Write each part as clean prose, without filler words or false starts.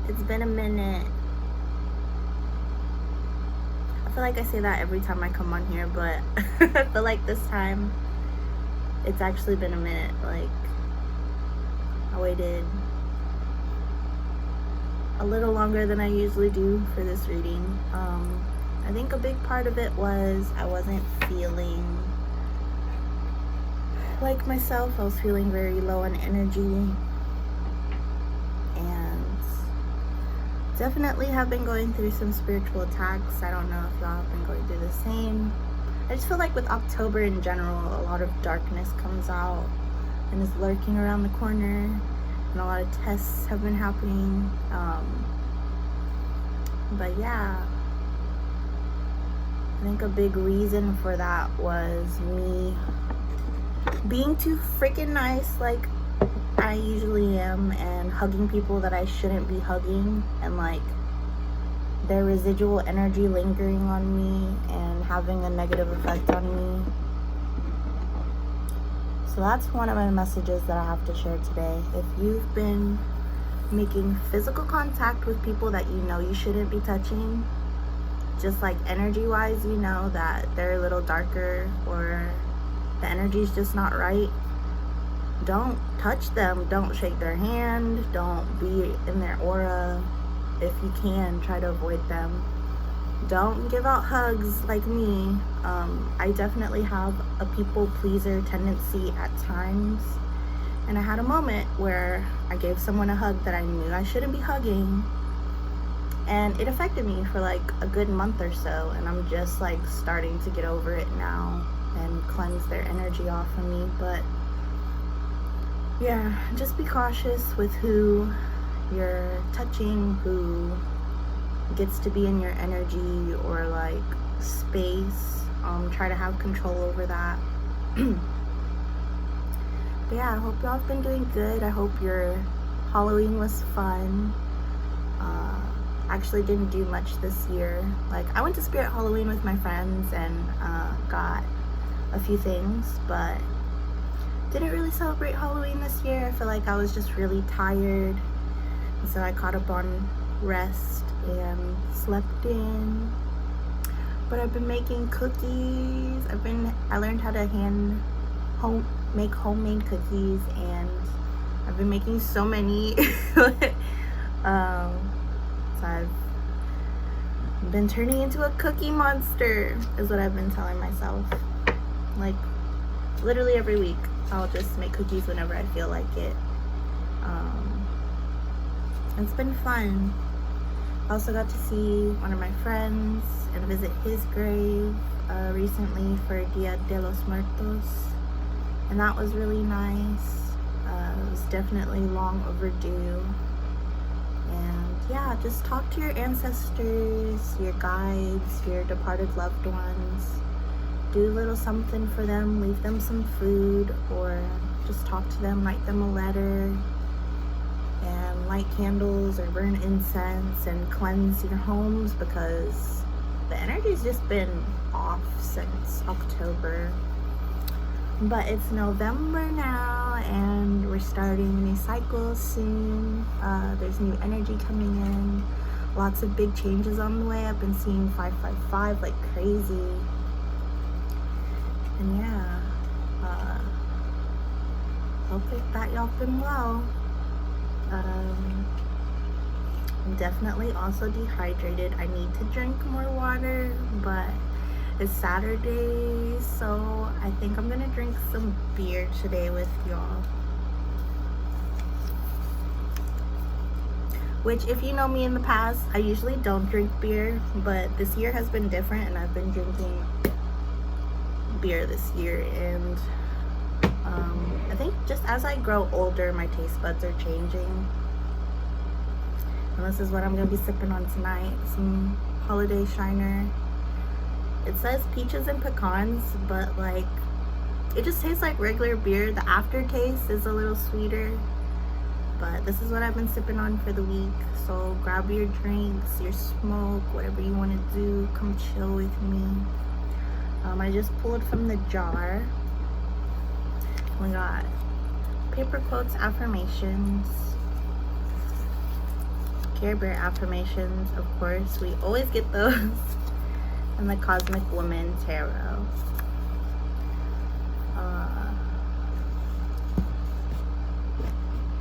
It's been a minute. I feel like I say that every time I come on here, but I feel like this time it's actually been a minute. Like, I waited a little longer than I usually do for this reading. I think a big part of it was I wasn't feeling like myself. I was feeling very low on energy, and definitely have been going through some spiritual attacks. I don't know if y'all have been going through the same. I just feel like with October in general, a lot of darkness comes out and is lurking around the corner, and a lot of tests have been happening. But yeah, I think a big reason for that was me being too freaking nice, like I usually am, and hugging people that I shouldn't be hugging, and like their residual energy lingering on me and having a negative effect on me. So that's one of my messages that I have to share today. If you've been making physical contact with people that you know you shouldn't be touching, just like energy wise, you know that they're a little darker or the energy's just not right, don't touch them. Don't shake their hand. Don't be in their aura. If you can, try to avoid them. Don't give out hugs like me. I definitely have a people pleaser tendency at times, and I had a moment where I gave someone a hug that I knew I shouldn't be hugging, and it affected me for like a good month or so, and I'm just like starting to get over it now and cleanse their energy off of me. But yeah, just be cautious with who you're touching, who gets to be in your energy or like space. Try to have control over that. But yeah, I hope y'all have been doing good. I hope your Halloween was fun. Actually didn't do much this year. Like, I went to Spirit Halloween with my friends and got a few things, but didn't really celebrate Halloween this year. I feel like I was just really tired, and so I caught up on rest and slept in. But I've been making cookies. I learned how to make homemade cookies, and I've been making so many. So I've been turning into a cookie monster, is what I've been telling myself. Like, literally every week I'll just make cookies whenever I feel like it. It's been fun. I also got to see one of my friends and visit his grave recently for Dia de los Muertos, and that was really nice. It was definitely long overdue. And yeah, just talk to your ancestors, your guides, your departed loved ones. Do a little something for them, leave them some food, or just talk to them, write them a letter, and light candles or burn incense and cleanse your homes, because the energy's just been off since October. But it's November now, and we're starting a new cycle soon. There's new energy coming in. Lots of big changes on the way. I've been seeing 555 like crazy. And yeah, hope that y'all been well. I'm definitely also dehydrated. I need to drink more water, but it's Saturday, so I think I'm gonna drink some beer today with y'all. Which, if you know me in the past, I usually don't drink beer, but this year has been different, and I've been drinking beer this year. And I think just as I grow older, my taste buds are changing. And this is what I'm gonna be sipping on tonight. Some Holiday Shiner. It says peaches and pecans, but like, it just tastes like regular beer. The aftertaste is a little sweeter, but this is what I've been sipping on for the week. So grab your drinks, your smoke, whatever you want to do. Come chill with me. I just pulled from the jar. We got paper quotes, affirmations, Care Bear affirmations, of course. We always get those. And the Cosmic Woman Tarot.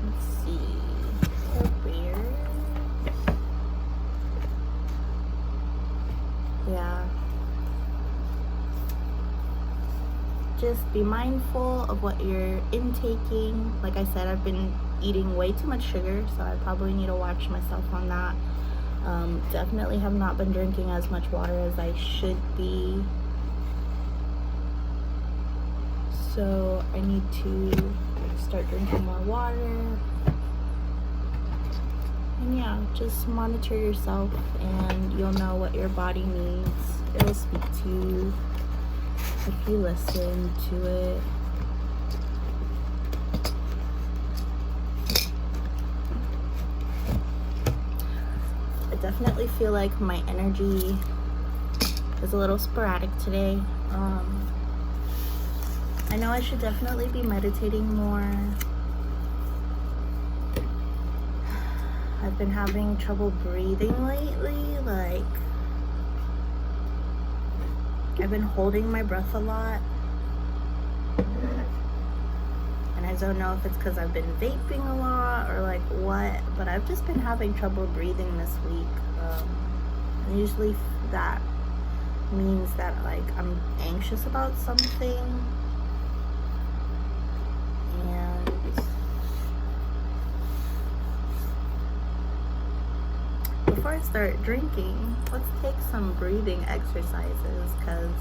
Let's see. Care Bear. Yeah. Just be mindful of what you're intaking. Like I said, I've been eating way too much sugar, so I probably need to watch myself on that. Definitely have not been drinking as much water as I should be. So I need to start drinking more water. And yeah, just monitor yourself and you'll know what your body needs. It'll speak to you if you listen to it. I definitely feel like my energy is a little sporadic today. I know I should definitely be meditating more. I've been having trouble breathing lately. Like, I've been holding my breath a lot. And I don't know if it's because I've been vaping a lot or like what, but I've just been having trouble breathing this week. And usually that means that like I'm anxious about something. And before I start drinking, let's take some breathing exercises because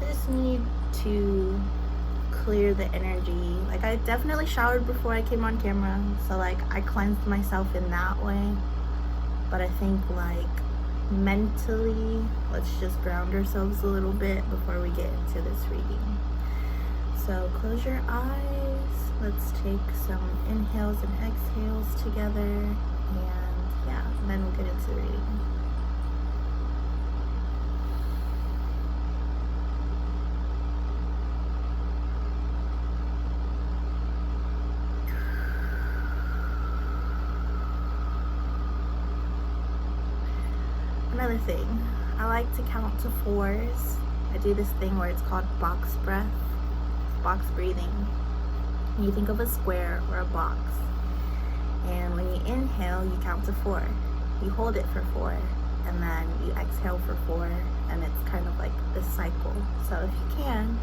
I just need to clear the energy. Like, I definitely showered before I came on camera, so like I cleansed myself in that way. But I think like mentally, let's just ground ourselves a little bit before we get into this reading. So close your eyes. Let's take some inhales and exhales together, and yeah, then we'll get into the reading. Another thing, I like to count to 4s. I do this thing where it's called box breath, box breathing. You think of a square or a box, and when you inhale, you count to 4. You hold it for 4, and then you exhale for 4, and it's kind of like this cycle. So if you can,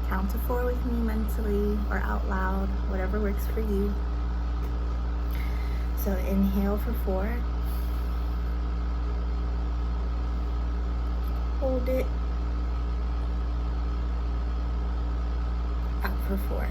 count to 4 with me mentally or out loud, whatever works for you. So inhale for 4. Hold it. Out for 4.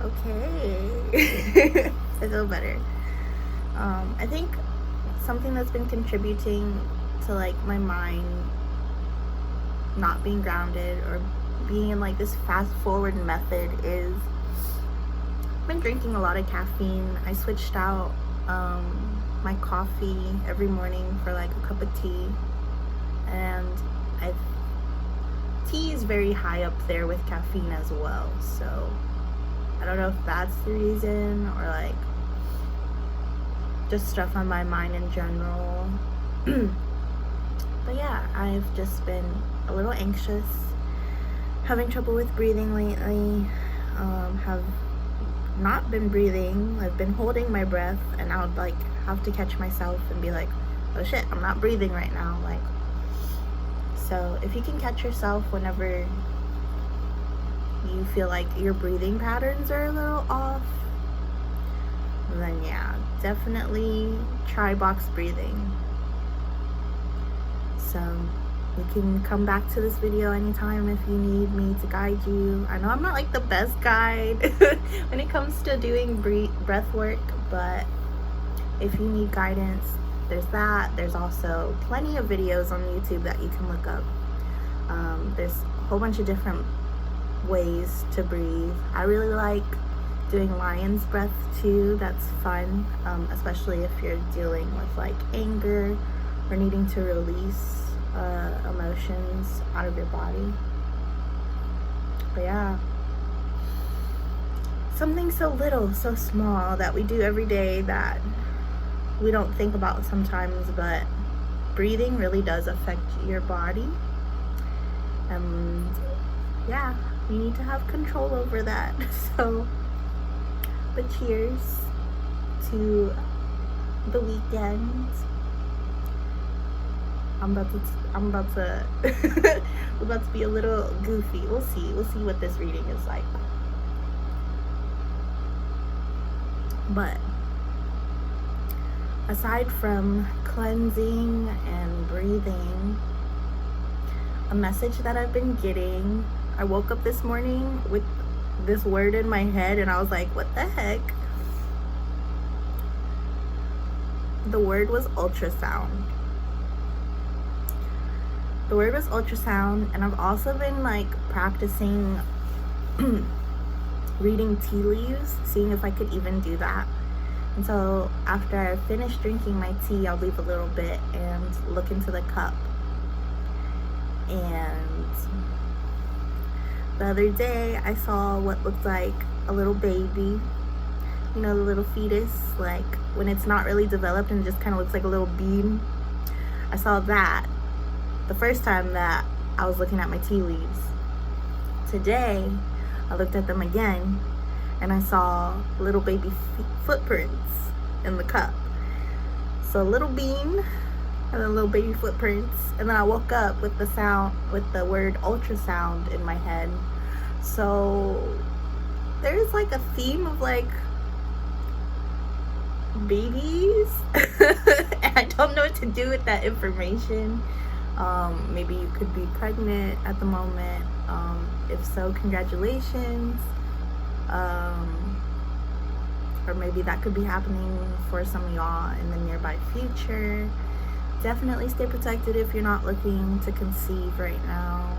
Okay. I feel better. I think something that's been contributing to like my mind not being grounded or being in like this fast forward method is I've been drinking a lot of caffeine. I switched out my coffee every morning for like a cup of tea, and tea is very high up there with caffeine as well, so I don't know if that's the reason, or like just stuff on my mind in general. But yeah, I've just been a little anxious, having trouble with breathing lately. Have not been breathing. I've been holding my breath, and I would like have to catch myself and be like, oh shit, I'm not breathing right now. Like, so if you can catch yourself whenever you feel like your breathing patterns are a little off, then yeah, definitely try box breathing. So you can come back to this video anytime if you need me to guide you. I know I'm not like the best guide when it comes to doing breath work, but if you need guidance, there's that. There's also plenty of videos on YouTube that you can look up. There's a whole bunch of different ways to breathe. I really like doing lion's breath too. That's fun, especially if you're dealing with like anger or needing to release emotions out of your body. But yeah, something so little, so small that we do every day that we don't think about sometimes, but breathing really does affect your body. And yeah, you need to have control over that. So, but cheers to the weekend. I'm about to we're about to be a little goofy. We'll see what this reading is like. But aside from cleansing and breathing, a message that I've been getting, I woke up this morning with this word in my head and I was like, what the heck? The word was ultrasound. The word was ultrasound, and I've also been like practicing reading tea leaves, seeing if I could even do that. And so after I finish drinking my tea, I'll leave a little bit and look into the cup. And the other day I saw what looked like a little baby, you know, the little fetus, like when it's not really developed and just kind of looks like a little bean. I saw that the first time that I was looking at my tea leaves. Today I looked at them again and I saw little baby footprints in the cup. So a little bean and then little baby footprints, and then I woke up with the word ultrasound in my head. So there's like a theme of like babies and I don't know what to do with that information. Maybe you could be pregnant at the moment. If so, congratulations. Or maybe that could be happening for some of y'all in the nearby future. Definitely stay protected if you're not looking to conceive right now.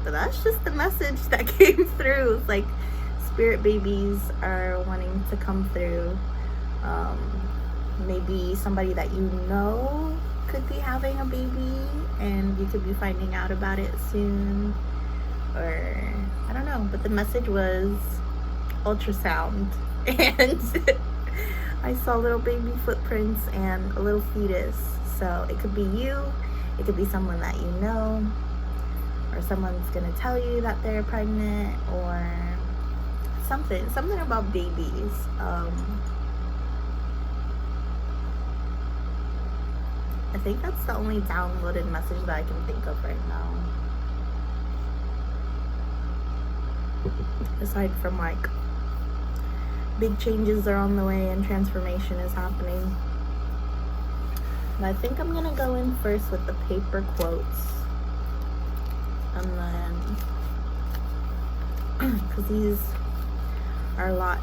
But that's just the message that came through. It's like spirit babies are wanting to come through. Maybe somebody that you know could be having a baby and you could be finding out about it soon, or I don't know, but the message was ultrasound and I saw little baby footprints and a little fetus. So it could be you, it could be someone that you know, or someone's gonna tell you that they're pregnant, or something about babies. I think that's the only downloaded message that I can think of right now. Aside from like big changes are on the way and transformation is happening. And I think I'm gonna go in first with the paper quotes. And then, because these are a lot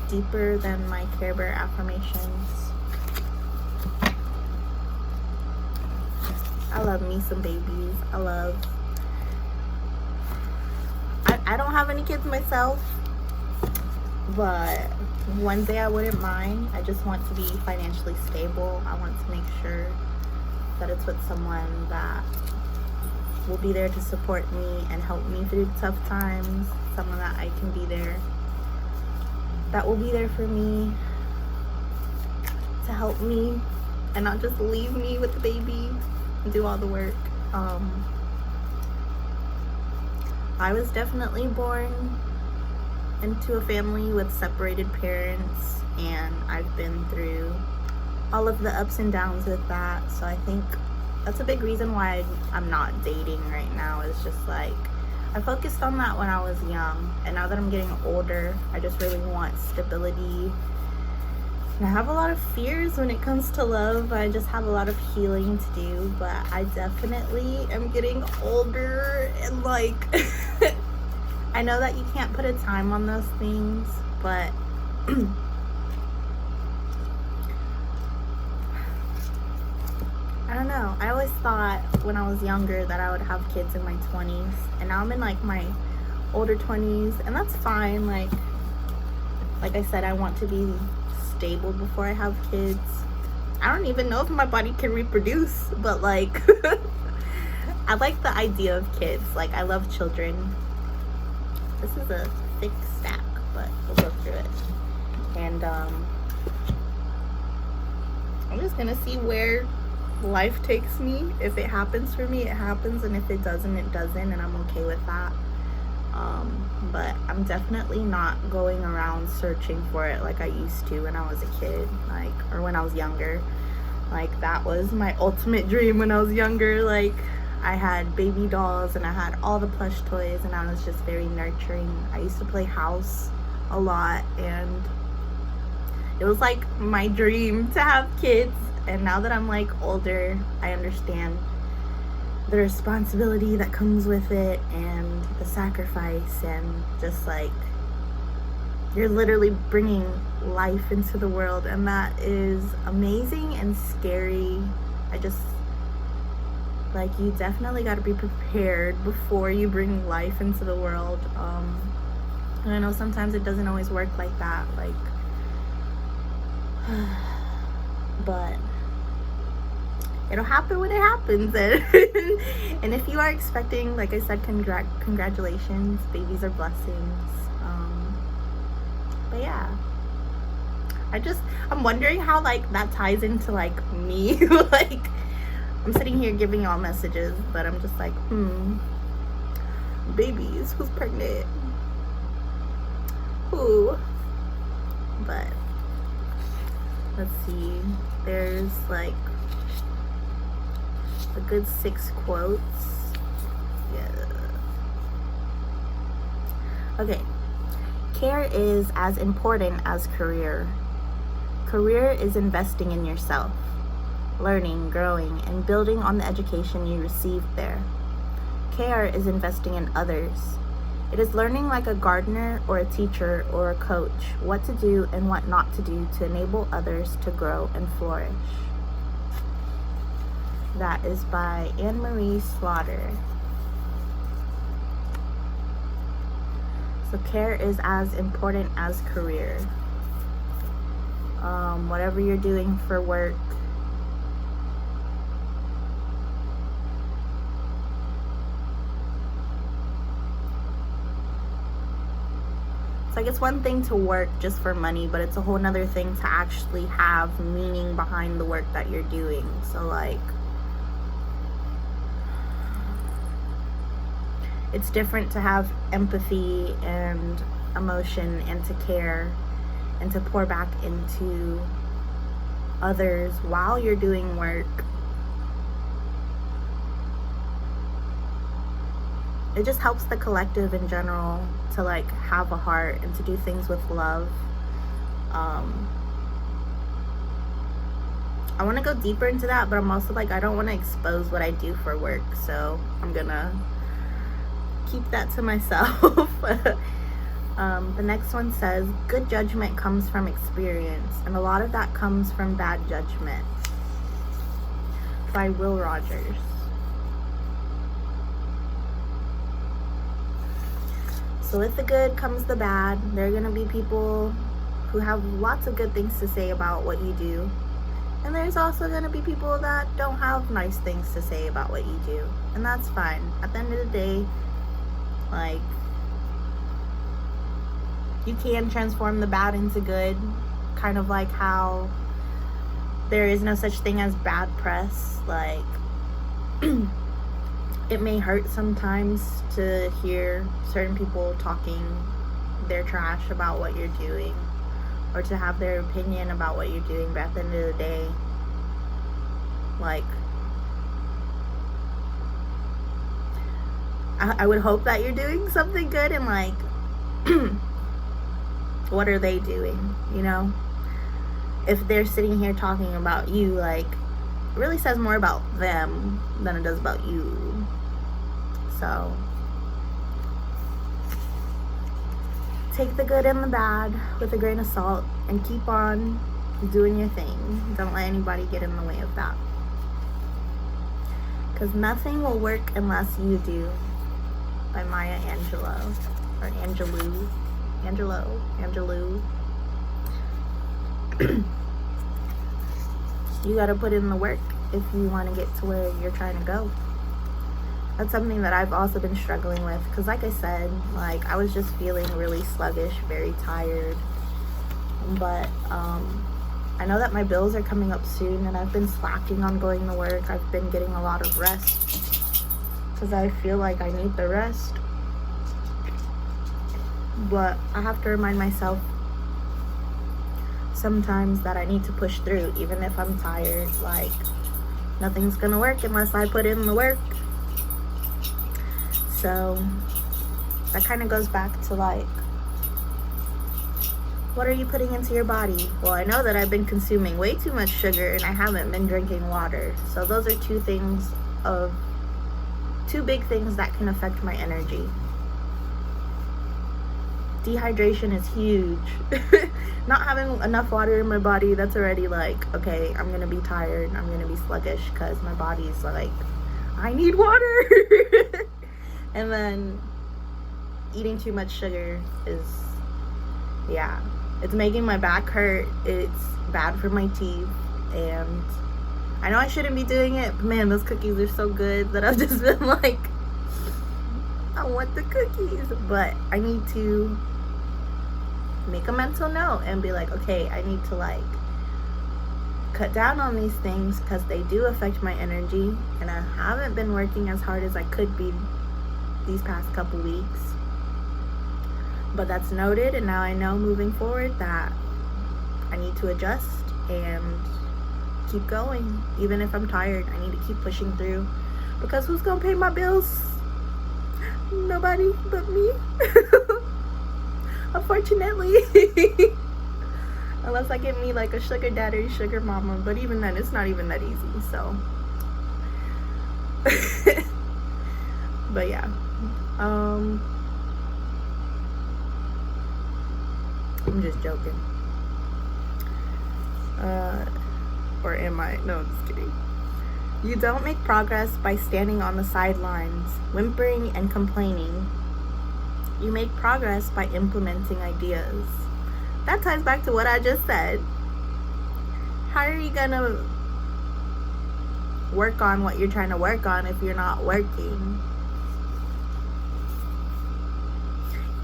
deeper than my Care Bear affirmations. I love me some babies. I don't have any kids myself, but one day I wouldn't mind. I just want to be financially stable. I want to make sure that it's with someone that will be there to support me and help me through tough times. Someone that I can be there, that will be there for me to help me and not just leave me with the baby and do all the work. I was definitely born into a family with separated parents, and I've been through all of the ups and downs with that. So I think that's a big reason why I'm not dating right now. It's just like I focused on that when I was young, and now that I'm getting older, I just really want stability. And I have a lot of fears when it comes to love. I just have a lot of healing to do, but I definitely am getting older, and like I know that you can't put a time on those things, but I don't know. I always thought when I was younger that I would have kids in my 20s, and now I'm in like my older 20s, and that's fine. Like I said, I want to be stable before I have kids. I don't even know if my body can reproduce, but like I like the idea of kids. Like, I love children. This is a thick stack, but we'll go through it. And I'm just gonna see where life takes me. If it happens for me, it happens, and if it doesn't, it doesn't, and I'm okay with that. But I'm definitely not going around searching for it like I used to when I was a kid, like, or when I was younger. Like, that was my ultimate dream when I was younger. Like, I had baby dolls and I had all the plush toys, and I was just very nurturing. I used to play house a lot, and it was like my dream to have kids. And now that I'm like older, I understand the responsibility that comes with it, and the sacrifice, and just like, you're literally bringing life into the world, and that is amazing and scary. I just, like, you definitely got to be prepared before you bring life into the world. And I know sometimes it doesn't always work like that, like, but it'll happen when it happens. And if you are expecting, like I said, congratulations. Babies are blessings. But yeah, I'm wondering how like that ties into like me. Like, I'm sitting here giving y'all messages, but I'm just like, babies, who's pregnant? Who? But let's see, there's like a good 6 quotes. Yeah. Okay. Care is as important as career. Career is investing in yourself, learning, growing, and building on the education you received there. Care is investing in others. It is learning, like a gardener or a teacher or a coach, what to do and what not to do to enable others to grow and flourish. That is by Anne Marie Slaughter. So care is as important as career. Whatever you're doing for work, it's like, it's one thing to work just for money, but it's a whole nother thing to actually have meaning behind the work that you're doing. So like, it's different to have empathy and emotion and to care and to pour back into others while you're doing work. It just helps the collective in general to like have a heart and to do things with love. I want to go deeper into that, but I'm also like, I don't want to expose what I do for work, so I'm gonna keep that to myself. The next one says, good judgment comes from experience, and a lot of that comes from bad judgment. By Will Rogers. So with the good comes the bad. There are going to be people who have lots of good things to say about what you do, and there's also going to be people that don't have nice things to say about what you do, and that's fine. At the end of the day, like, you can transform the bad into good, kind of like how there is no such thing as bad press. Like, it may hurt sometimes to hear certain people talking their trash about what you're doing, or to have their opinion about what you're doing, but at the end of the day, like, I would hope that you're doing something good, and like, what are they doing, you know? If they're sitting here talking about you, like, it really says more about them than it does about you. So take the good and the bad with a grain of salt and keep on doing your thing. Don't let anybody get in the way of that, because nothing will work unless you do, by Maya Angelou, or Angelou. You gotta put in the work if you want to get to where you're trying to go. That's something that I've also been struggling with, because like I said, like, I was just feeling really sluggish, very tired. But I know that my bills are coming up soon, and I've been slacking on going to work. I've been getting a lot of rest because I feel like I need the rest. But I have to remind myself sometimes that I need to push through, even if I'm tired. Like, nothing's gonna work unless I put in the work. So that kind of goes back to, like, what are you putting into your body? Well, I know that I've been consuming way too much sugar, and I haven't been drinking water. So those are two big things that can affect my energy. Dehydration is huge. Not having enough water in my body, that's already like, okay, I'm gonna be tired, I'm gonna be sluggish, because my body's like, I need water. And then eating too much sugar is, yeah, it's making my back hurt. It's bad for my teeth, and I know I shouldn't be doing it, but man, those cookies are so good that I've just been like, I want the cookies. But I need to make a mental note and be like, okay, I need to, like, cut down on these things, because they do affect my energy, and I haven't been working as hard as I could be these past couple weeks. But that's noted, and now I know moving forward that I need to adjust and keep going. Even if I'm tired, I need to keep pushing through, because who's gonna pay my bills? Nobody but me. Unfortunately. Unless I get me like a sugar daddy, sugar mama, but even then, it's not even that easy. So but yeah, I'm just joking. Or am I? No, I'm just kidding. You don't make progress by standing on the sidelines, whimpering and complaining. You make progress by implementing ideas. That ties back to what I just said. How are you gonna work on what you're trying to work on if you're not working?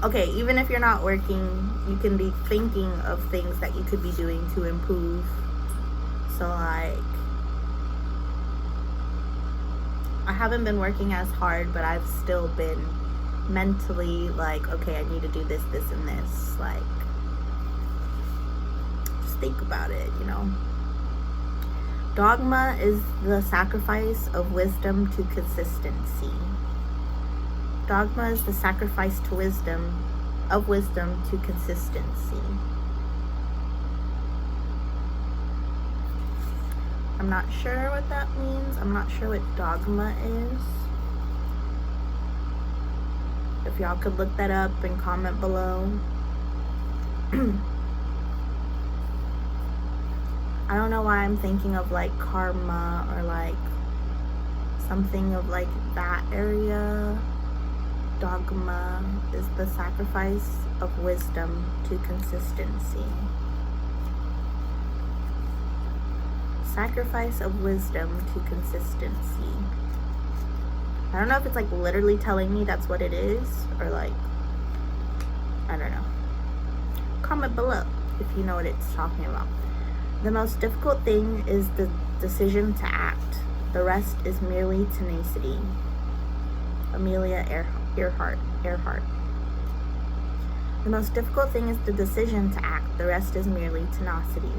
Okay, even if you're not working, you can be thinking of things that you could be doing to improve. So, like, I haven't been working as hard, but I've still been mentally like, okay, I need to do this, this, and this. Like, just think about it, you know. Dogma is the sacrifice of wisdom to consistency. Dogma is the sacrifice to wisdom, of wisdom to consistency. I'm not sure what that means. I'm not sure what dogma is. If y'all could look that up and comment below. I don't know why I'm thinking of like karma or like something of like that area. Dogma is the sacrifice of wisdom to consistency. Sacrifice of wisdom to consistency. I don't know if it's like literally telling me that's what it is, or like, I don't know. Comment below if you know what it's talking about. The most difficult thing is the decision to act. The rest is merely tenacity. Amelia Earhart. The most difficult thing is the decision to act. The rest is merely tenacity.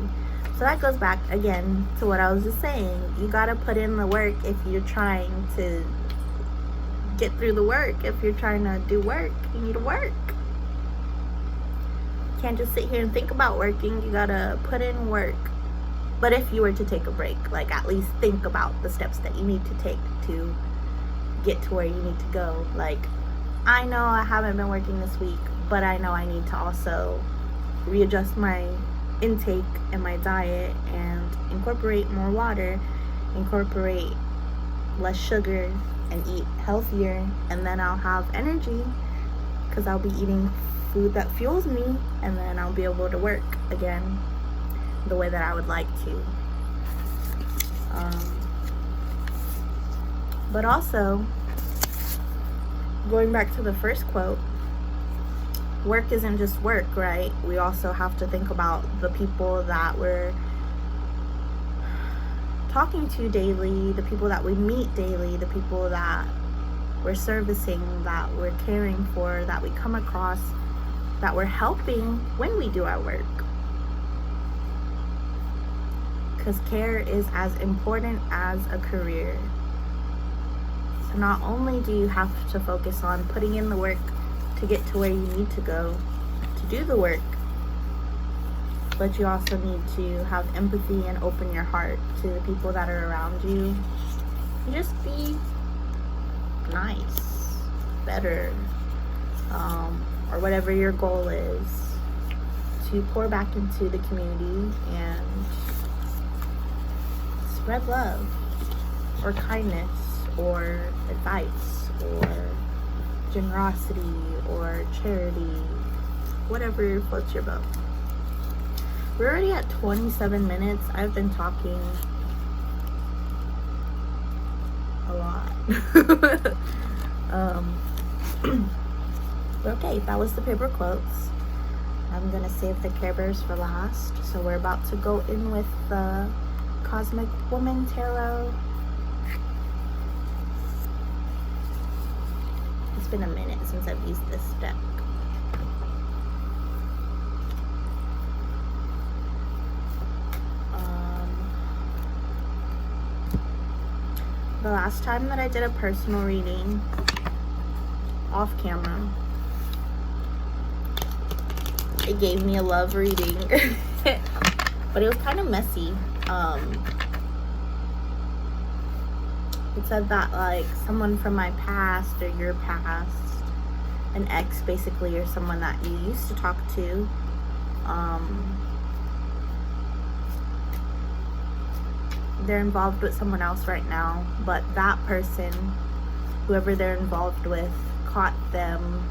So that goes back again to what I was just saying. You gotta put in the work if you're trying to get through the work. If you're trying to do work, you need to work. You can't just sit here and think about working. You gotta put in work. But if you were to take a break, like at least think about the steps that you need to take to get to where you need to go. Like, I know I haven't been working this week, but I know I need to also readjust my intake and my diet and incorporate more water, incorporate less sugar, and eat healthier, and then I'll have energy because I'll be eating food that fuels me, and then I'll be able to work again the way that I would like to. But also, going back to the first quote, work isn't just work, right? We also have to think about the people that we're talking to daily, the people that we meet daily, the people that we're servicing, that we're caring for, that we come across, that we're helping when we do our work. Because care is as important as a career. So not only do you have to focus on putting in the work to get to where you need to go to do the work, but you also need to have empathy and open your heart to the people that are around you. And just be nice, better, or whatever your goal is, to pour back into the community and spread love or kindness or advice or generosity or charity, whatever floats your boat. We're already at 27 minutes. I've been talking a lot. But okay, that was the paper quotes. I'm gonna save the Care Bears for last. So we're about to go in with the Cosmic Woman Tarot. It's been a minute since I've used this deck. The last time that I did a personal reading off camera, it gave me a love reading. But it was kind of messy. It said that like someone from my past or your past, an ex basically, or someone that you used to talk to, they're involved with someone else right now, but that person, whoever they're involved with, caught them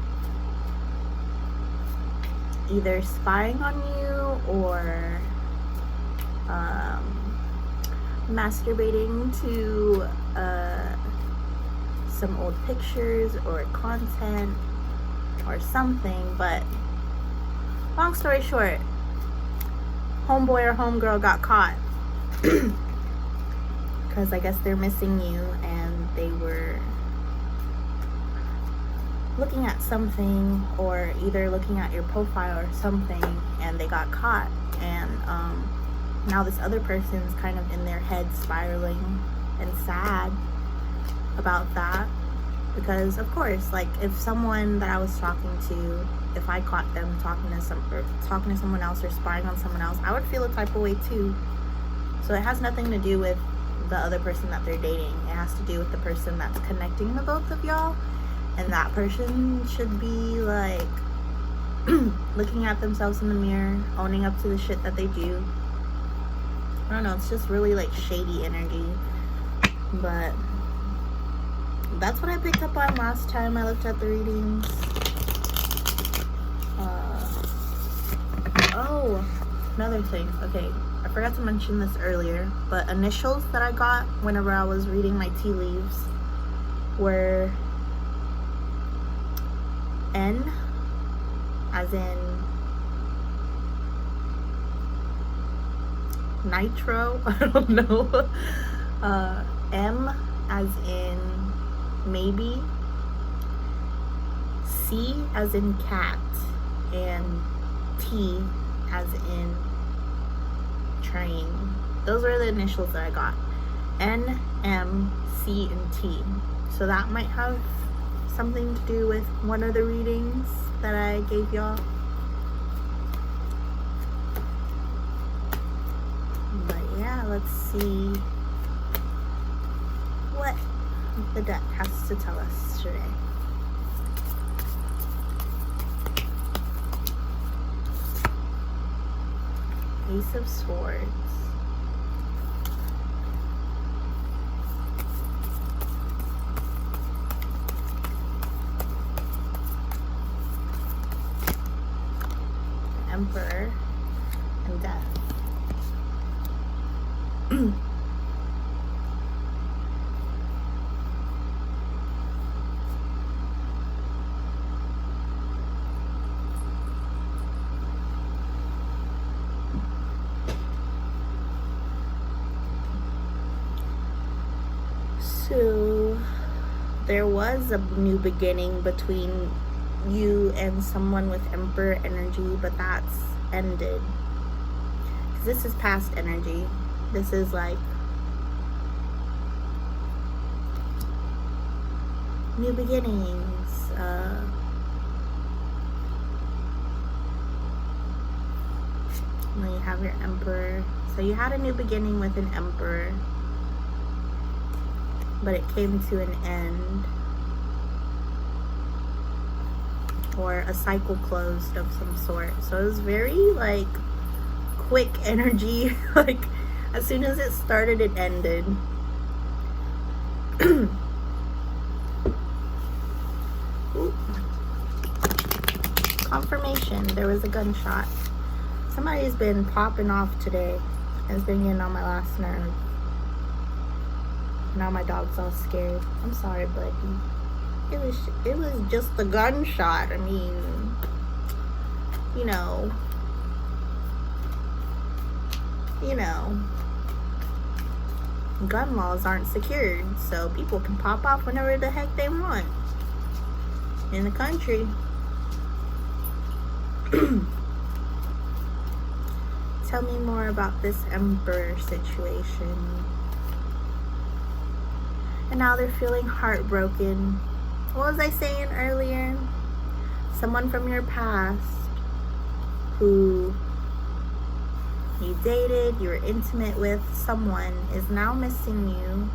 either spying on you or masturbating to some old pictures or content or something. But long story short, homeboy or homegirl got caught because I guess they're missing you, and they were looking at something, or either looking at your profile or something, and they got caught. And now this other person's kind of in their head spiraling and sad about that, because of course, like, if someone that I was talking to, if I caught them talking to someone else or spying on someone else, I would feel a type of way too. So it has nothing to do with the other person that they're dating. It has to do with the person that's connecting the both of y'all, and that person should be like looking at themselves in the mirror, owning up to the shit that they do. I don't know, it's just really like shady energy. But that's what I picked up on last time I looked at the readings. Oh, another thing. Okay, I forgot to mention this earlier, but initials that I got whenever I was reading my tea leaves were N, as in nitro. I don't know. M as in maybe. C as in cat. And T as in train. Those were the initials that I got. N, M, C, and T. So that might have something to do with one of the readings that I gave y'all. But yeah, let's see what the deck has to tell us today. Ace of Swords. Emperor and Death. So there was a new beginning between you and someone with Emperor energy, but that's ended. 'Cause this is past energy. This is like new beginnings. And then you have your Emperor. So you had a new beginning with an Emperor, but it came to an end. Or a cycle closed of some sort. So it was very like quick energy. Like as soon as it started, it ended. Confirmation. There was a gunshot. Somebody's been popping off today. It's been getting on my last nerve. Now my dog's all scared. I'm sorry, buddy. It was just a gunshot. I mean, you know, gun laws aren't secured, so people can pop off whenever the heck they want in the country. Tell me more about this Emperor situation. And now they're feeling heartbroken. What was I saying earlier? Someone from your past who you dated, you were intimate with, someone is now missing you.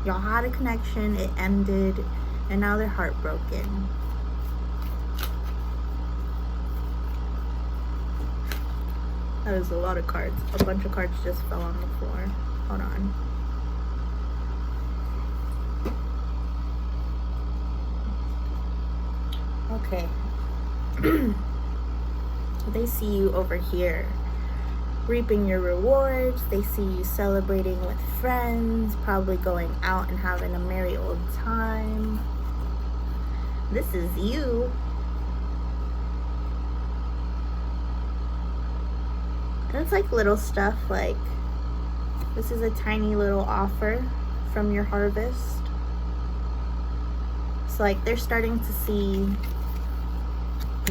Y'all had a connection, it ended, and now they're heartbroken. That is a lot of cards. A bunch of cards just fell on the floor. Hold on. Okay. They see you over here reaping your rewards. They see you celebrating with friends, probably going out and having a merry old time. This is you. That's like little stuff, like this is a tiny little offer from your harvest. It's like they're starting to see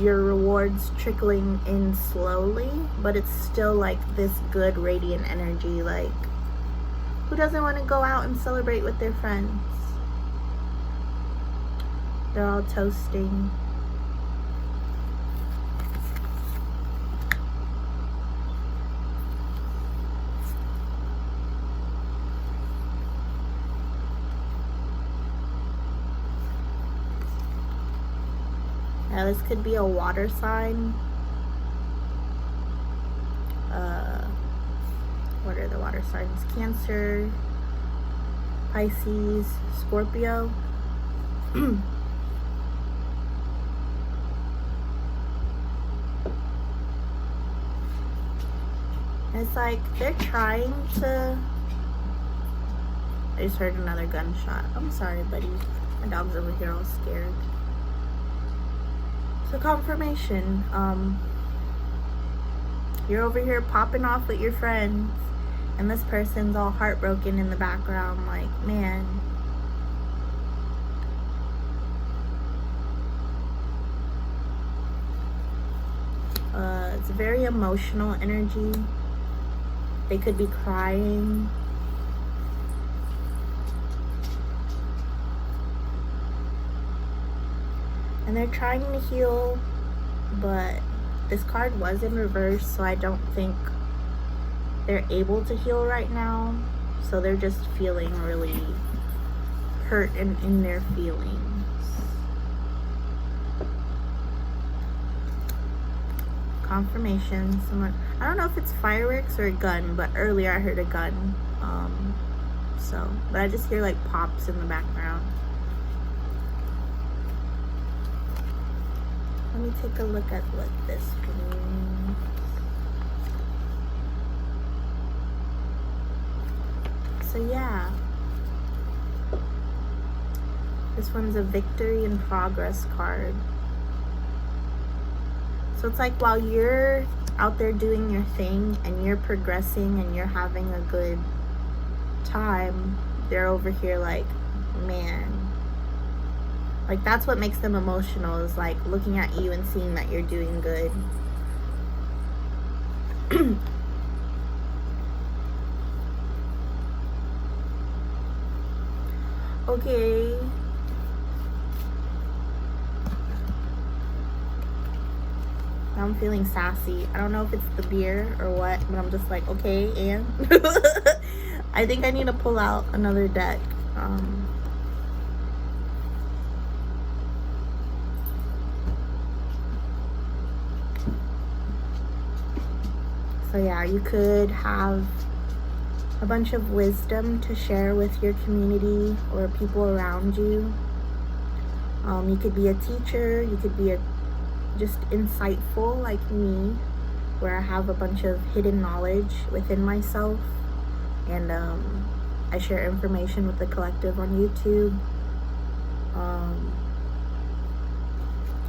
your rewards trickling in slowly, but it's still like this good radiant energy. Like, who doesn't want to go out and celebrate with their friends? They're all toasting. Now this could be a water sign. What are the water signs? Cancer, Pisces, Scorpio. It's like they're trying to... I just heard another gunshot. I'm sorry, buddy. My dog's over here all scared. So confirmation, You're over here popping off with your friends, and this person's all heartbroken in the background, like, man. It's a very emotional energy. They could be crying. And they're trying to heal, but this card was in reverse, so I don't think they're able to heal right now. So they're just feeling really hurt and in their feelings. Confirmation. Someone, I don't know if it's fireworks or a gun, but earlier I heard a gun. But I just hear like pops in the background. Let me take a look at what this means. So yeah, this one's a victory in progress card. So it's like while you're out there doing your thing and you're progressing and you're having a good time, they're over here like, man. Like, that's what makes them emotional, is like looking at you and seeing that you're doing good. Okay. Now I'm feeling sassy. I don't know if it's the beer or what, but I'm just like, okay, and I think I need to pull out another deck. So yeah, you could have a bunch of wisdom to share with your community or people around you. You could be a teacher, you could be just insightful like me, where I have a bunch of hidden knowledge within myself, and I share information with the collective on YouTube.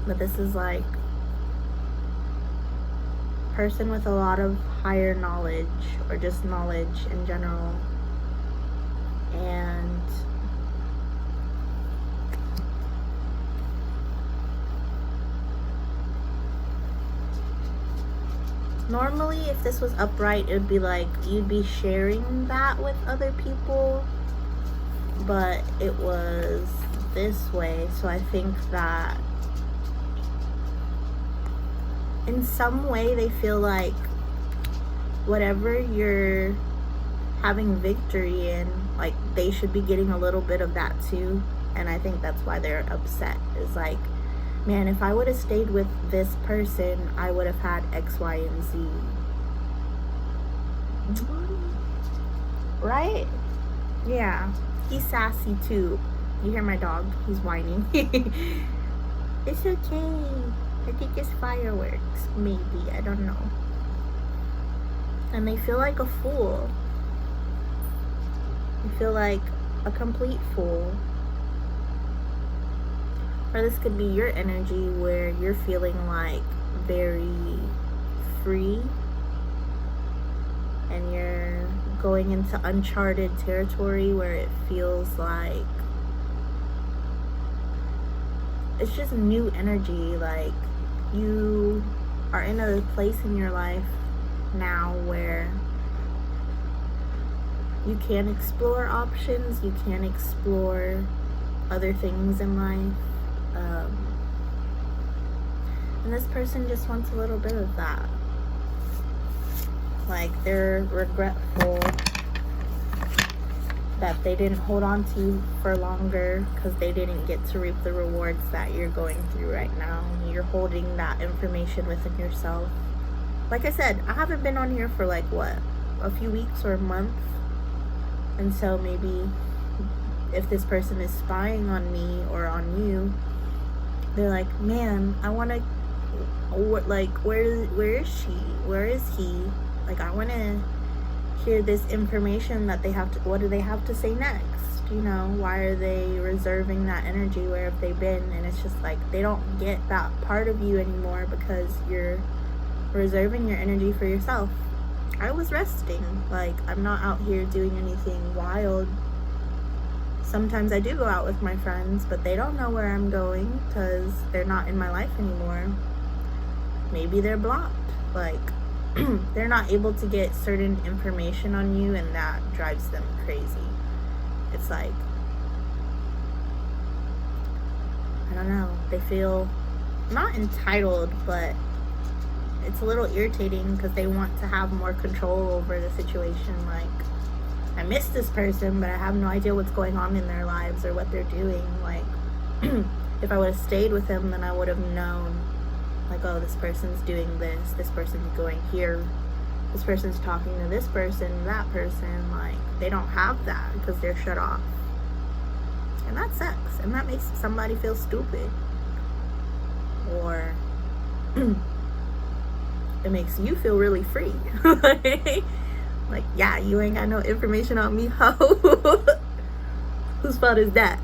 But this is like person with a lot of higher knowledge, or just knowledge in general. And normally if this was upright, it would be like you'd be sharing that with other people, but it was this way. So I think that in some way they feel like whatever you're having victory in, like they should be getting a little bit of that too. And I think that's why they're upset. Is like, man, if I would have stayed with this person, I would have had X, Y, and Z. Right? Yeah. He's sassy too. You hear my dog? He's whining. It's okay. I think it's fireworks. Maybe. I don't know. And they feel like a fool. They feel like a complete fool. Or this could be your energy where you're feeling like very free and you're going into uncharted territory where it feels like it's just new energy. Like you are in a place in your life now where you can explore options, you can explore other things in life. And this person just wants a little bit of that. Like they're regretful that they didn't hold on to you for longer because they didn't get to reap the rewards that you're going through right now. You're holding that information within yourself. Like I said, I haven't been on here for like what, a few weeks or a month. And so maybe if this person is spying on me or on you, they're like, man, I want to, like, where is she? Where is he? Like, I want to hear this information that they have to, what do they have to say next? You know, why are they reserving that energy? Where have they been? And it's just like, they don't get that part of you anymore because you're reserving your energy for yourself. I was resting. Like, I'm not out here doing anything wild. Sometimes I do go out with my friends, but they don't know where I'm going because they're not in my life anymore. Maybe they're blocked. Like, they're not able to get certain information on you, and that drives them crazy. It's like, I don't know, they feel not entitled, but it's a little irritating because they want to have more control over the situation. Like, I miss this person, but I have no idea what's going on in their lives or what they're doing. Like, if I would have stayed with them, then I would have known, like, oh, this person's doing this person's going here, this person's talking to this person, that person. Like, they don't have that because they're shut off. And that sucks. And that makes somebody feel stupid. Or it makes you feel really free. Like, yeah, you ain't got no information on me, ho. Whose fault is that?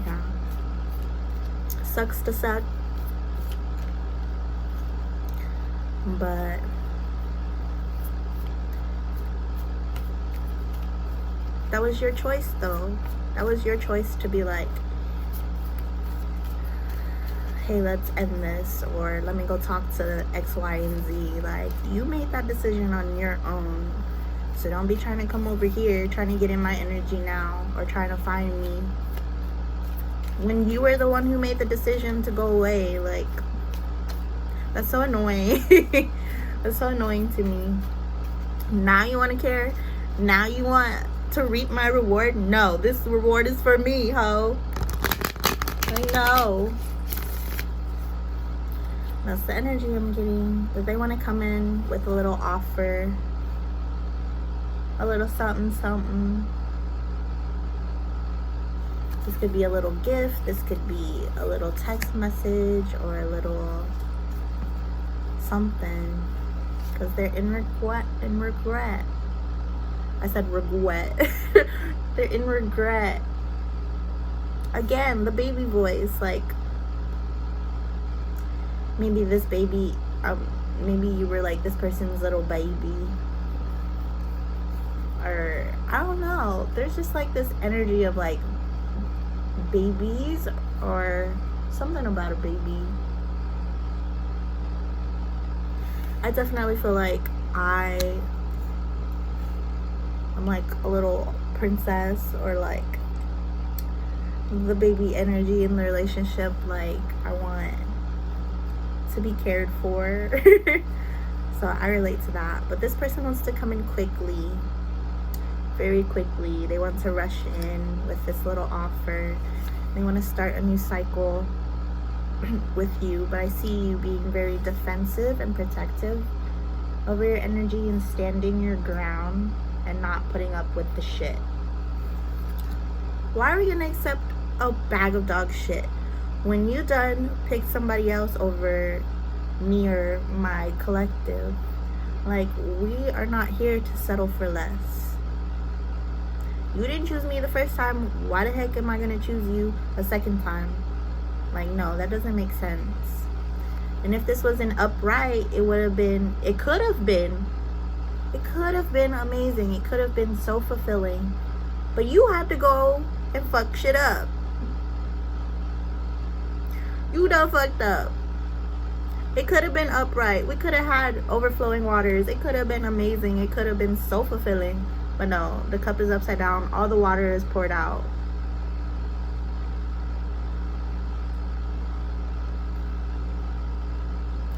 Yeah. Sucks to suck. But that was your choice, though. That was your choice to be like, hey, let's end this, or let me go talk to X, Y, and Z. Like, you made that decision on your own. So don't be trying to come over here, trying to get in my energy now, or trying to find me when you were the one who made the decision to go away. Like, that's so annoying. That's so annoying to me. Now you want to care? Now you want to reap my reward? No, this reward is for me, ho. I know. That's the energy I'm getting. That they want to come in with a little offer, a little something, something. This could be a little gift. This could be a little text message or a little something. Because they're in regret. I said regret. They're in regret. Again, the baby voice. Like, maybe this baby, maybe you were like this person's little baby. Or, I don't know. There's just like this energy of like babies or something about a baby. I definitely feel like I'm like a little princess, or like the baby energy in the relationship. Like, I want to be cared for. So I relate to that. But this person wants to come in quickly, very quickly. They want to rush in with this little offer. They want to start a new cycle with you. But I see you being very defensive and protective over your energy and standing your ground and not putting up with the shit. Why are we gonna accept a bag of dog shit? When you done pick somebody else over me or my collective, like, we are not here to settle for less. You didn't choose me the first time. Why the heck am I gonna choose you a second time? Like, no, that doesn't make sense. And if this was an upright, it could have been amazing. It could have been so fulfilling. But you had to go and fuck shit up. You done fucked up. It could have been upright. We could have had overflowing waters. It could have been amazing. It could have been so fulfilling. But no, the cup is upside down. All the water is poured out.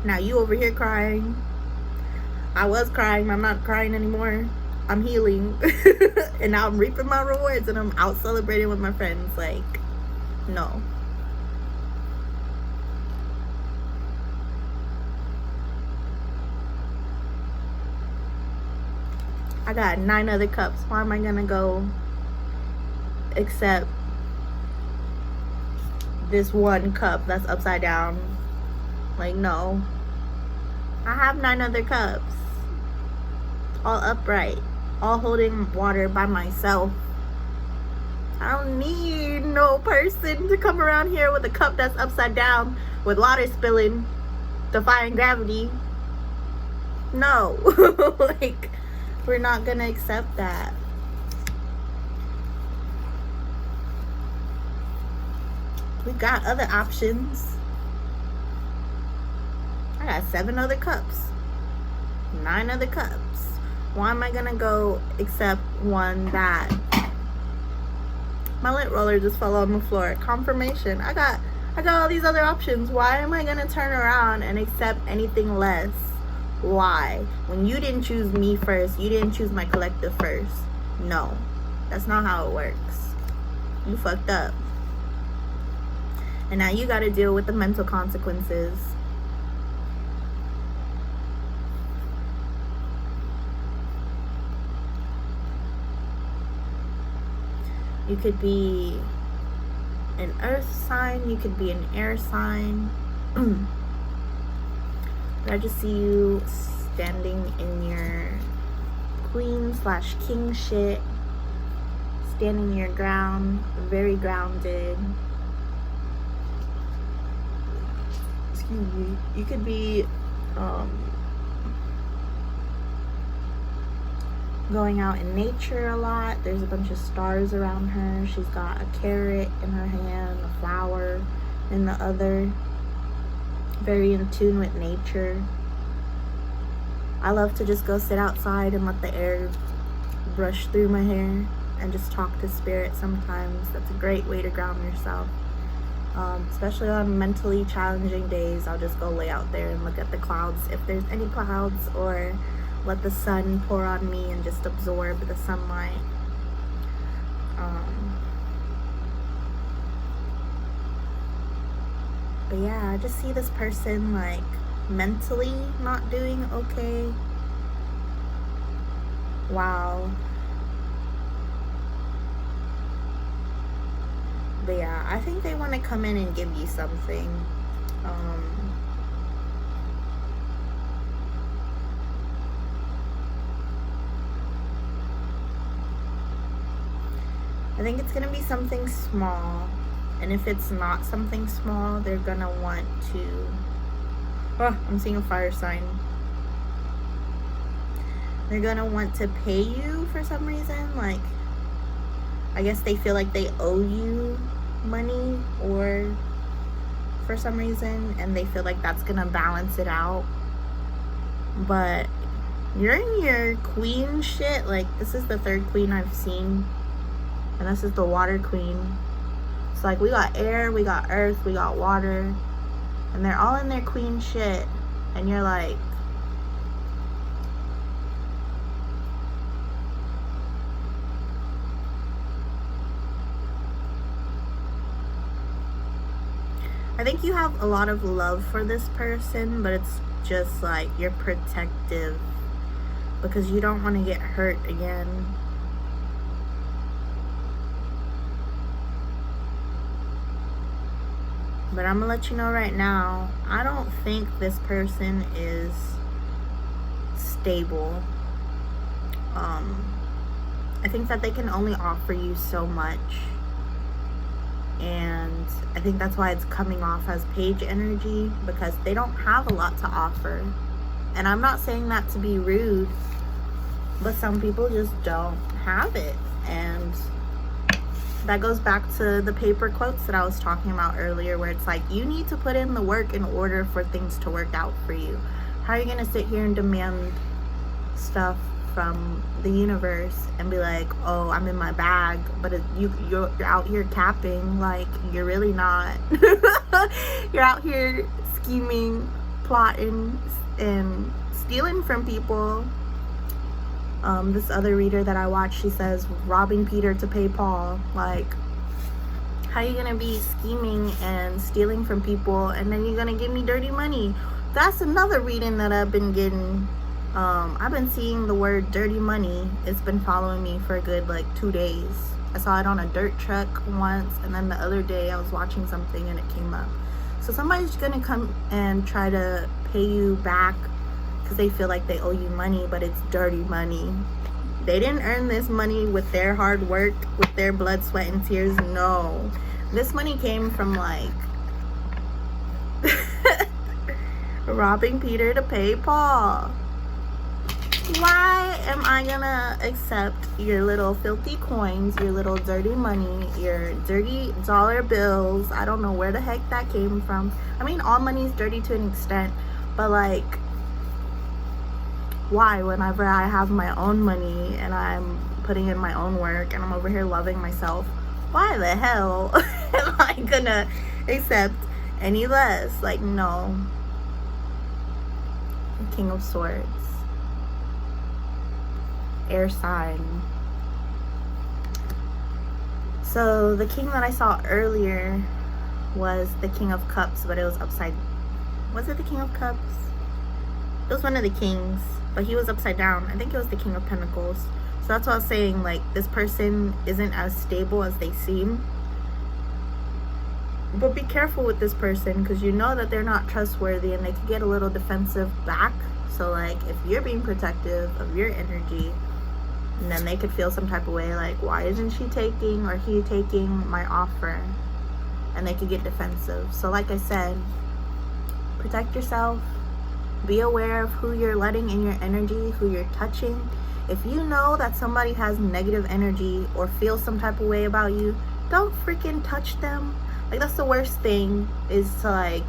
Now you over here crying. I was crying. I'm not crying anymore. I'm healing. And now I'm reaping my rewards and I'm out celebrating with my friends. Like, no. I got 9 other cups. Why am I gonna go accept this one cup that's upside down? Like, no. I have 9 other cups, all upright. all holding water by myself. I don't need no person to come around here with a cup that's upside down with water spilling, defying gravity. No. Like, we're not gonna accept that. We got other options. I got 7 other cups, 9 other cups. Why am I gonna go accept one that my lint roller just fell on the floor? Confirmation. I got all these other options. Why am I gonna turn around and accept anything less? Why? When you didn't choose me first, you didn't choose my collective first. No, that's not how it works. You fucked up. And now you gotta deal with the mental consequences. You could be an earth sign, you could be an air sign. But I just see you standing in your queen/king shit, standing your ground, very grounded. Excuse me. You could be going out in nature a lot. There's a bunch of stars around her. She's got a carrot in her hand, a flower in the other. Very in tune with nature. I love to just go sit outside and let the air brush through my hair and just talk to spirit sometimes. That's a great way to ground yourself. Especially on mentally challenging days, I'll just go lay out there and look at the clouds if there's any clouds, or let the sun pour on me and just absorb the sunlight. But yeah, I just see this person like mentally not doing okay. Wow. But yeah, I think they want to come in and give you something. I think it's going to be something small. And if it's not something small, they're going to want to... Oh, I'm seeing a fire sign. They're going to want to pay you for some reason. Like, I guess they feel like they owe you money, or for some reason, and they feel like that's gonna balance it out. But you're in your queen shit. Like, this is the 3rd queen I've seen, and this is the water queen. It's like we got air, we got earth, we got water, and they're all in their queen shit, and you're like, I think you have a lot of love for this person, but it's just like you're protective because you don't want to get hurt again. But I'm gonna let you know right now, I don't think this person is stable. I think that they can only offer you so much. And I think that's why it's coming off as page energy, because they don't have a lot to offer. And I'm not saying that to be rude, but some people just don't have it. And that goes back to the paper quotes that I was talking about earlier, where it's like, you need to put in the work in order for things to work out for you. How are you going to sit here and demand stuff from the universe and be like, oh, I'm in my bag, but you're out here capping? Like, you're really not. You're out here scheming, plotting, and stealing from people. This other reader that I watched, she says, robbing Peter to pay Paul. Like, how are you gonna be scheming and stealing from people and then you're gonna give me dirty money? That's another reading that I've been getting. I've been seeing the word dirty money. It's been following me for a good like 2 days. I saw it on a dirt truck once, and then the other day I was watching something and it came up. So somebody's gonna come and try to pay you back because they feel like they owe you money, but it's dirty money. They didn't earn this money with their hard work, with their blood, sweat, and tears. No. This money came from, like, robbing Peter to pay Paul. Why am I gonna accept your little filthy coins, your little dirty money, your dirty dollar bills? I don't know where the heck that came from. I mean, all money is dirty to an extent, but, like, why, whenever I have my own money and I'm putting in my own work and I'm over here loving myself, why the hell am I gonna accept any less? Like, no. King of Swords, air sign. So the king that I saw earlier was the King of Cups, but it was upside. Was it the King of Cups? It was one of the kings, but he was upside down. I think it was the King of Pentacles. So that's what I was saying, like, this person isn't as stable as they seem. But be careful with this person, because you know that they're not trustworthy and they could get a little defensive back. So, like, if you're being protective of your energy, and then they could feel some type of way, like, why isn't she taking or he taking my offer? And they could get defensive. So, like I said, protect yourself. Be aware of who you're letting in your energy, who you're touching. If you know that somebody has negative energy or feels some type of way about you, don't freaking touch them. Like, that's the worst thing, is to, like,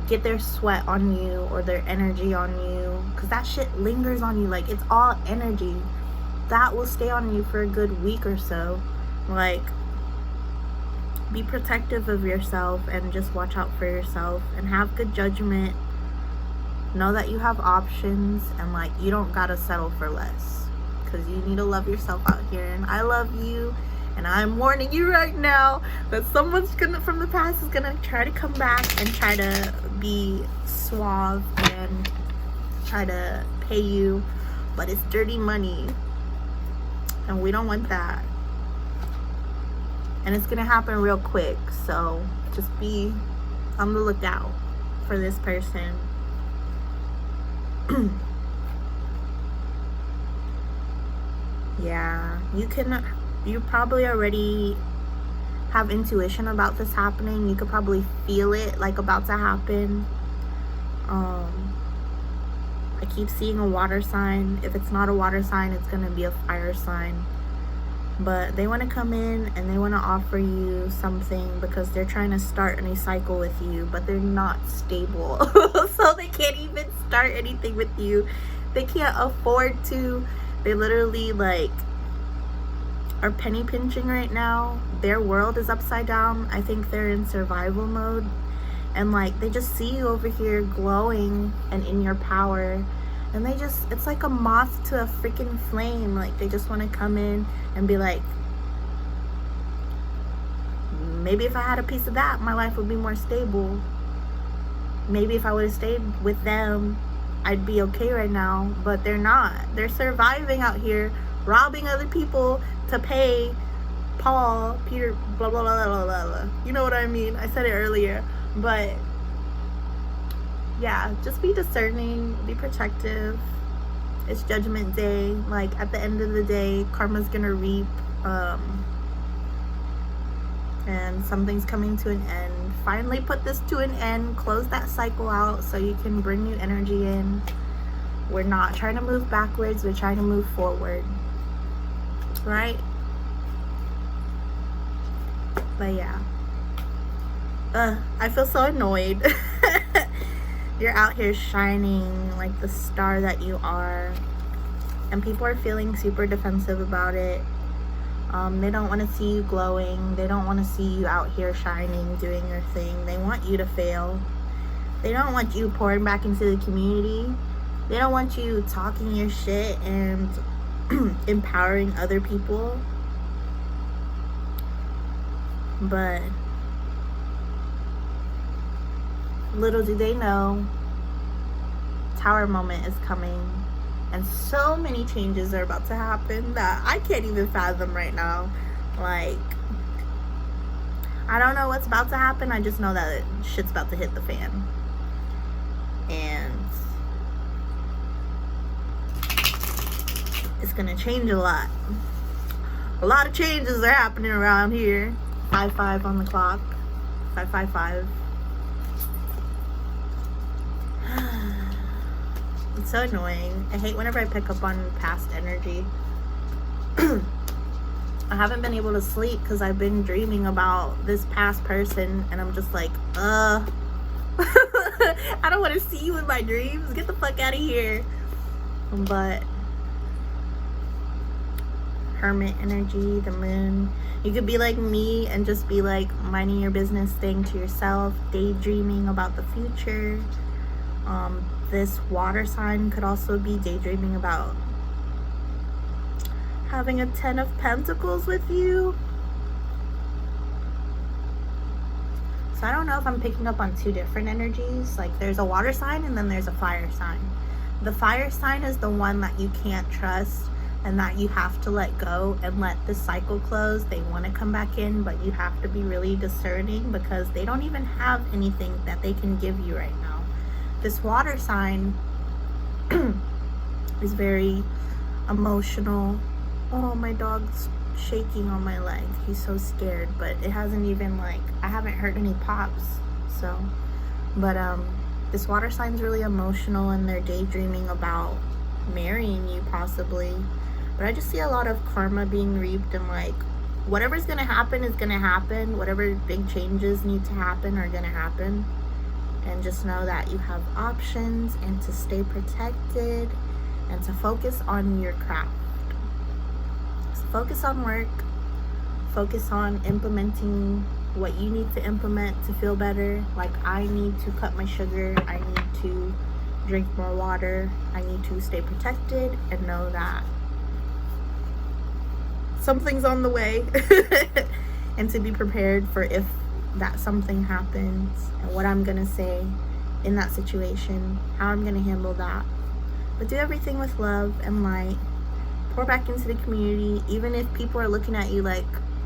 get their sweat on you or their energy on you, because that shit lingers on you. Like, it's all energy that will stay on you for a good week or so. Like, be protective of yourself and just watch out for yourself and have good judgment. Know that you have options, and, like, you don't gotta settle for less, because you need to love yourself out here. And I love you, and I'm warning you right now that someone's gonna, from the past, is gonna try to come back and try to be suave and try to pay you, but it's dirty money, and we don't want that. And it's gonna happen real quick, so just be on the lookout for this person. Yeah, you probably already have intuition about this happening. You could probably feel it, like, about to happen. I keep seeing a water sign. If it's not a water sign, it's gonna be a fire sign. But they want to come in and they want to offer you something because they're trying to start a new cycle with you, but they're not stable. So they can't even start anything with you. They can't afford to. They literally, like, are penny pinching right now. Their world is upside down. I think they're in survival mode. And, like, they just see you over here glowing and in your power. And they just, it's like a moth to a freaking flame. Like, they just want to come in and be like, maybe if I had a piece of that, my life would be more stable. Maybe if I would have stayed with them, I'd be okay right now. But they're not. They're surviving out here, robbing other people to pay Paul, Peter, blah, blah, blah, blah, blah, blah. You know what I mean? I said it earlier. But yeah, just be discerning, be protective. It's Judgment Day. Like, at the end of the day, karma's gonna reap, and something's coming to an end. Finally put this to an end, close that cycle out so you can bring new energy in. We're not trying to move backwards, we're trying to move forward, right? But yeah, I feel so annoyed. You're out here shining like the star that you are, and people are feeling super defensive about it. They don't want to see you glowing. They don't want to see you out here shining, doing your thing. They want you to fail. They don't want you pouring back into the community. They don't want you talking your shit and empowering other people. But little do they know, Tower moment is coming, and so many changes are about to happen that I can't even fathom right now. Like, I don't know what's about to happen. I just know that shit's about to hit the fan. And it's gonna change a lot. A lot of changes are happening around here. 5:05 on the clock. 5:55. It's so annoying. I hate whenever I pick up on past energy. I haven't been able to sleep because I've been dreaming about this past person, and I'm just like, I don't want to see you in my dreams. Get the fuck out of here. But hermit energy, the moon. You could be like me and just be like minding your business, staying to yourself, daydreaming about the future. This water sign could also be daydreaming about having a 10 of Pentacles with you. So I don't know if I'm picking up on two different energies. Like there's a water sign and then there's a fire sign. The fire sign is the one that you can't trust and that you have to let go and let the cycle close. They want to come back in, but you have to be really discerning because they don't even have anything that they can give you right now. This water sign is very emotional. Oh, my dog's shaking on my leg. He's so scared, but it hasn't even I haven't heard any pops. So, but this water sign's really emotional and they're daydreaming about marrying you possibly. But I just see a lot of karma being reaped and whatever's gonna happen is gonna happen. Whatever big changes need to happen are gonna happen. And just know that you have options and to stay protected and to focus on your craft. So focus on work, focus on implementing what you need to implement to feel better. Like I need to cut my sugar, I need to drink more water, I need to stay protected and know that something's on the way and to be prepared for if that something happens and what I'm gonna say in that situation, how I'm gonna handle that. But do everything with love and light. Pour back into the community, even if people are looking at you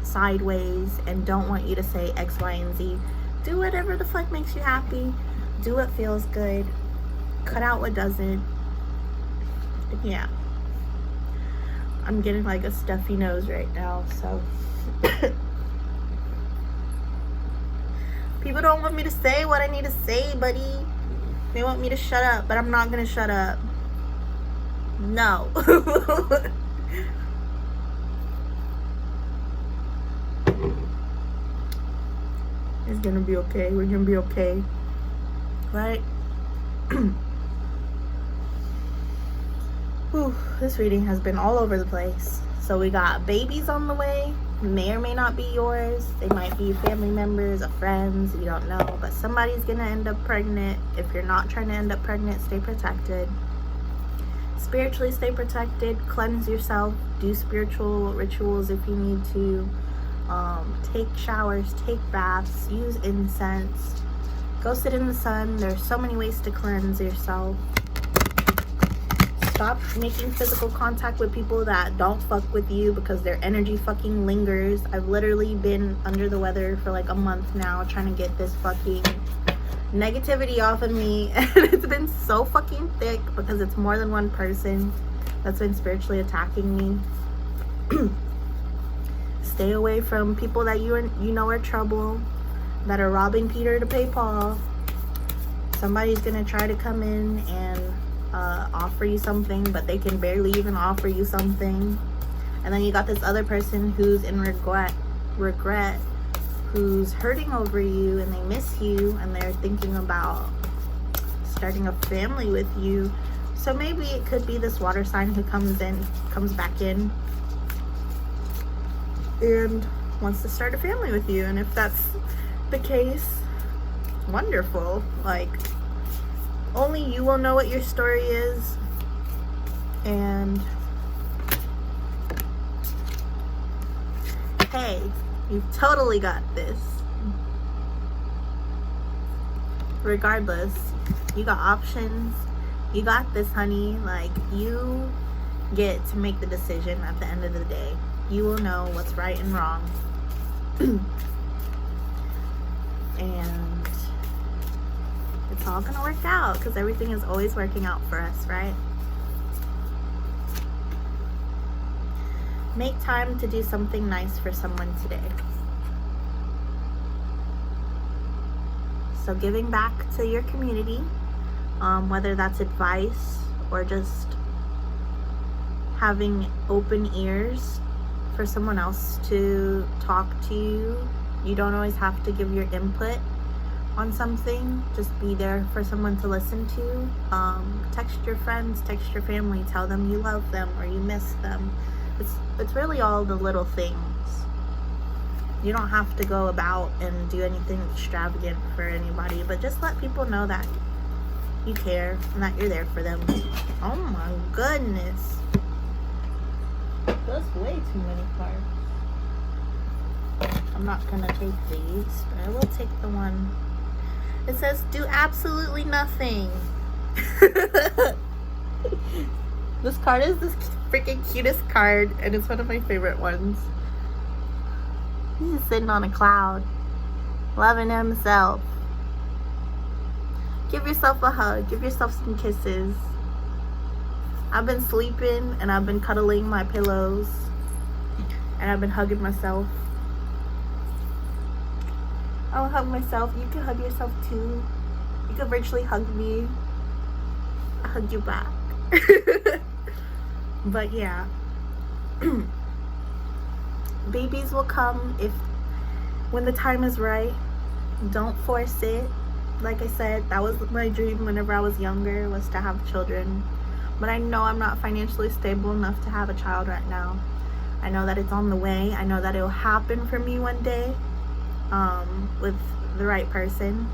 sideways and don't want you to say X, Y, and Z. Do whatever the fuck makes you happy. Do what feels good. Cut out what doesn't. Yeah. I'm getting a stuffy nose right now, so people don't want me to say what I need to say, buddy. They want me to shut up, but I'm not gonna shut up. No. It's gonna be okay. We're gonna be okay. Right? Whew, this reading has been all over the place. So we got babies on the way. May or may not be yours. They might be family members or friends. You don't know. But somebody's gonna end up pregnant. If you're not trying to end up pregnant, stay protected. Spiritually stay protected. Cleanse yourself. Do spiritual rituals if you need to. Take showers. Take baths. Use incense. Go sit in the sun. There's so many ways to cleanse yourself. Stop making physical contact with people that don't fuck with you because their energy fucking lingers. I've literally been under the weather for a month now trying to get this fucking negativity off of me, and it's been so fucking thick because it's more than one person that's been spiritually attacking me. Stay away from people that you know are trouble, that are robbing Peter to pay Paul. Somebody's gonna try to come in and offer you something, but they can barely even offer you something. And then you got this other person who's in regret, who's hurting over you, and they miss you, and they're thinking about starting a family with you. So maybe it could be this water sign who comes back in and wants to start a family with you. And if that's the case, wonderful. Only you will know what your story is, and hey, you've totally got this. Regardless, you got options. You got this, honey. You get to make the decision at the end of the day. You will know what's right and wrong. And it's all gonna work out because everything is always working out for us, right? Make time to do something nice for someone today. So giving back to your community, whether that's advice or just having open ears for someone else to talk to you. You don't always have to give your input on something. Just be there for someone to listen to. Text your friends, text your family, tell them you love them or you miss them. It's really all the little things. You don't have to go about and do anything extravagant for anybody, but just let people know that you care and that you're there for them. Oh my goodness. That's way too many cards. I'm not gonna take these, but I will take the one. It says, do absolutely nothing. This card is this freaking cutest card, and it's one of my favorite ones. He's just sitting on a cloud, loving himself. Give yourself a hug. Give yourself some kisses. I've been sleeping, and I've been cuddling my pillows, and I've been hugging myself. I'll hug myself. You can hug yourself too. You can virtually hug me. I hug you back. But yeah. Babies will come when the time is right. Don't force it. Like I said, that was my dream whenever I was younger, was to have children. But I know I'm not financially stable enough to have a child right now. I know that it's on the way. I know that it'll happen for me one day, with the right person.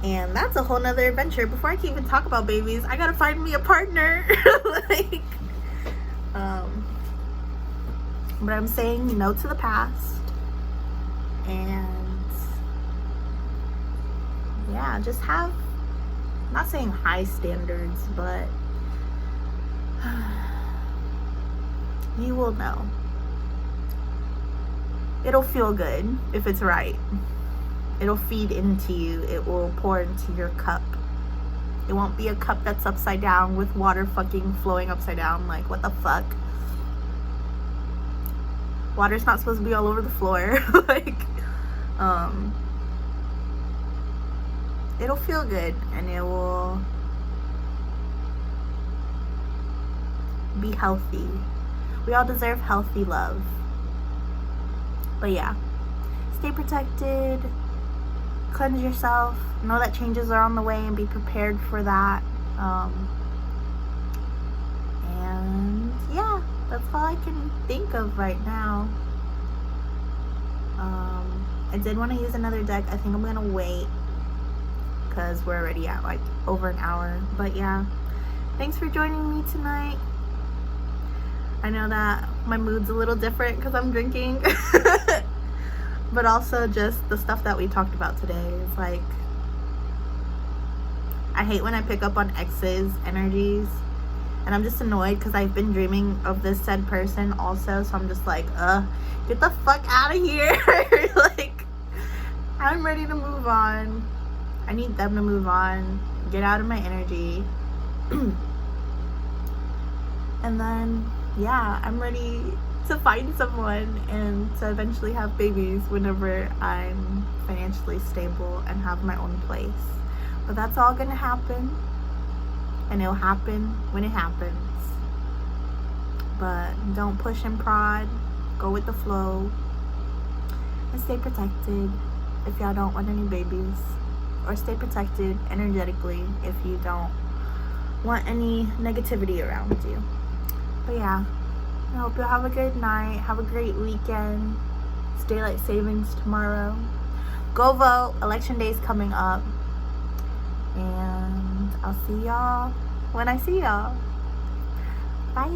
And that's a whole nother adventure. Before I can even talk about babies, I gotta find me a partner. But I'm saying no to the past. And yeah, just have, I'm not saying high standards, but you will know. It'll feel good if it's right. It'll feed into you. It will pour into your cup. It won't be a cup that's upside down with water fucking flowing upside down. Like, what the fuck? Water's not supposed to be all over the floor. It'll feel good, and it will be healthy. We all deserve healthy love. But yeah, stay protected, cleanse yourself, know that changes are on the way, and be prepared for that. And yeah, that's all I can think of right now. I did want to use another deck. I think I'm gonna wait because we're already at like over an hour. But yeah, thanks for joining me tonight. I know that my mood's a little different because I'm drinking. But also just the stuff that we talked about today. It's like, I hate when I pick up on exes' energies, and I'm just annoyed because I've been dreaming of this said person also. So I'm just like, get the fuck out of here. Like, I'm ready to move on. I need them to move on, get out of my energy. And then yeah, I'm ready to find someone and to eventually have babies whenever I'm financially stable and have my own place. But that's all gonna happen, and it'll happen when it happens. But don't push and prod, go with the flow, and stay protected if y'all don't want any babies, or stay protected energetically if you don't want any negativity around you. But yeah, I hope you have a good night. Have a great weekend. It's daylight savings tomorrow. Go vote. Election day is coming up. And I'll see y'all when I see y'all. Bye.